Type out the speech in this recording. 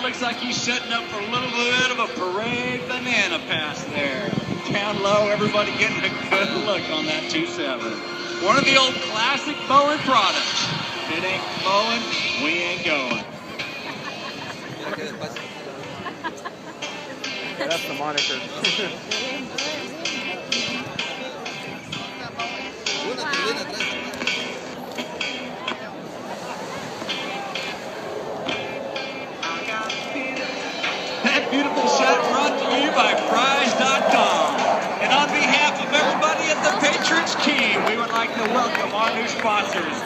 looks like he's setting up for a little bit of a parade banana pass there. Down low, everybody getting a good look on that 2.7. One of the old classic Bowen products. If it ain't Bowen, we ain't going. That's the moniker. That beautiful shot brought to you by Fry's.com. And on behalf of everybody at the Patriots team, we would like to welcome our new sponsors.